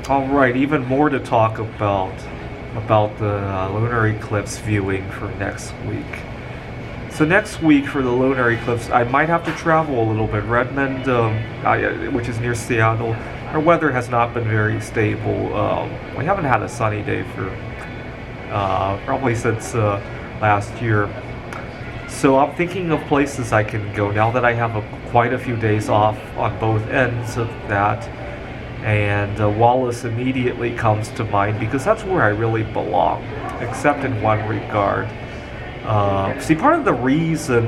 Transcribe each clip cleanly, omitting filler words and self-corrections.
All right, even more to talk about the lunar eclipse viewing for next week. So next week for the lunar eclipse, I might have to travel a little bit. Redmond, which is near Seattle, our weather has not been very stable. We haven't had a sunny day for probably since last year. So I'm thinking of places I can go now that I have quite a few days off on both ends of that. And Wallace immediately comes to mind because that's where I really belong, except in one regard. See, part of the reason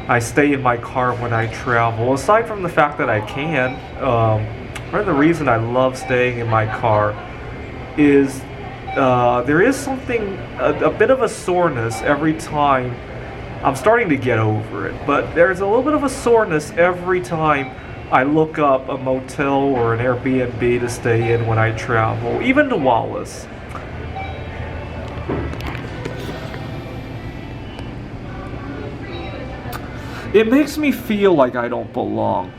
I stay in my car when I travel, aside from the fact that I can, part of the reason I love staying in my car is there is something, a bit of a soreness every time. I'm starting to get over it, but there's a little bit of a soreness every time I look up a motel or an Airbnb to stay in when I travel, even to Wallace. It makes me feel like I don't belong.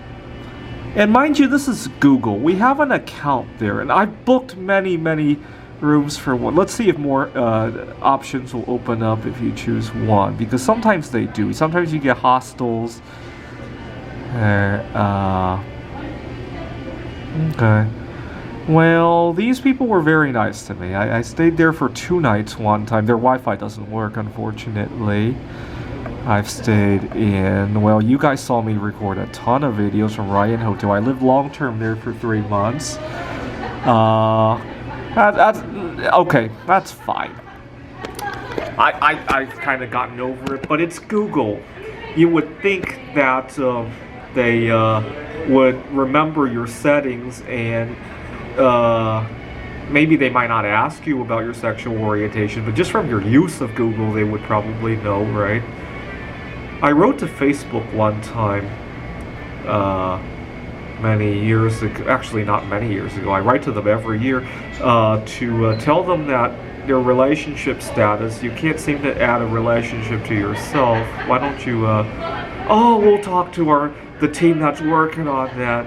And mind you, this is Google. We have an account there, and I've booked many rooms for one. Let's see if more options will open up if you choose one, because sometimes they do. Sometimes you get hostels. Okay. Well, these people were very nice to me. I stayed there for 2 nights one time. Their Wi-Fi doesn't work, unfortunately. I've stayed in, well, you guys saw me record a ton of videos from Ryan Hotel. I lived long-term there for 3 months. That's okay, that's fine. I've kind of gotten over it, but it's Google. You would think that they would remember your settings, and maybe they might not ask you about your sexual orientation, but just from your use of Google, they would probably know, right? I wrote to Facebook one time, many years ago, actually not many years ago, I write to them every year, to tell them that their relationship status, you can't seem to add a relationship to yourself. Why don't you, we'll talk to the team that's working on that.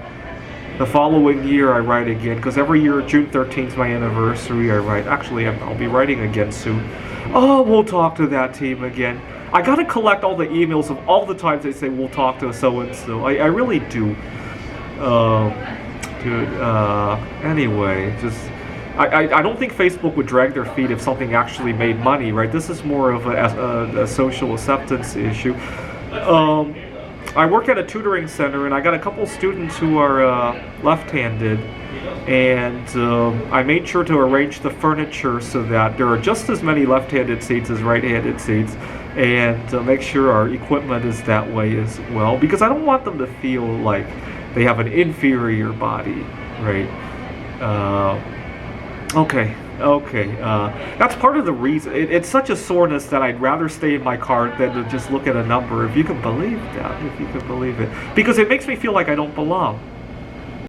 The following year I write again, because every year June 13th is my anniversary, I write. Actually, I'll be writing again soon. Oh, we'll talk to that team again. I gotta collect all the emails of all the times they say we'll talk to so-and-so. I really do. Anyway, just... I don't think Facebook would drag their feet if something actually made money, right? This is more of a social acceptance issue. I work at a tutoring center, and I got a couple students who are left-handed, and I made sure to arrange the furniture so that there are just as many left-handed seats as right-handed seats, and make sure our equipment is that way as well, because I don't want them to feel like they have an inferior body, right? Okay. That's part of the reason. It's such a soreness that I'd rather stay in my car than to just look at a number, if you can believe that, if you can believe it. Because it makes me feel like I don't belong.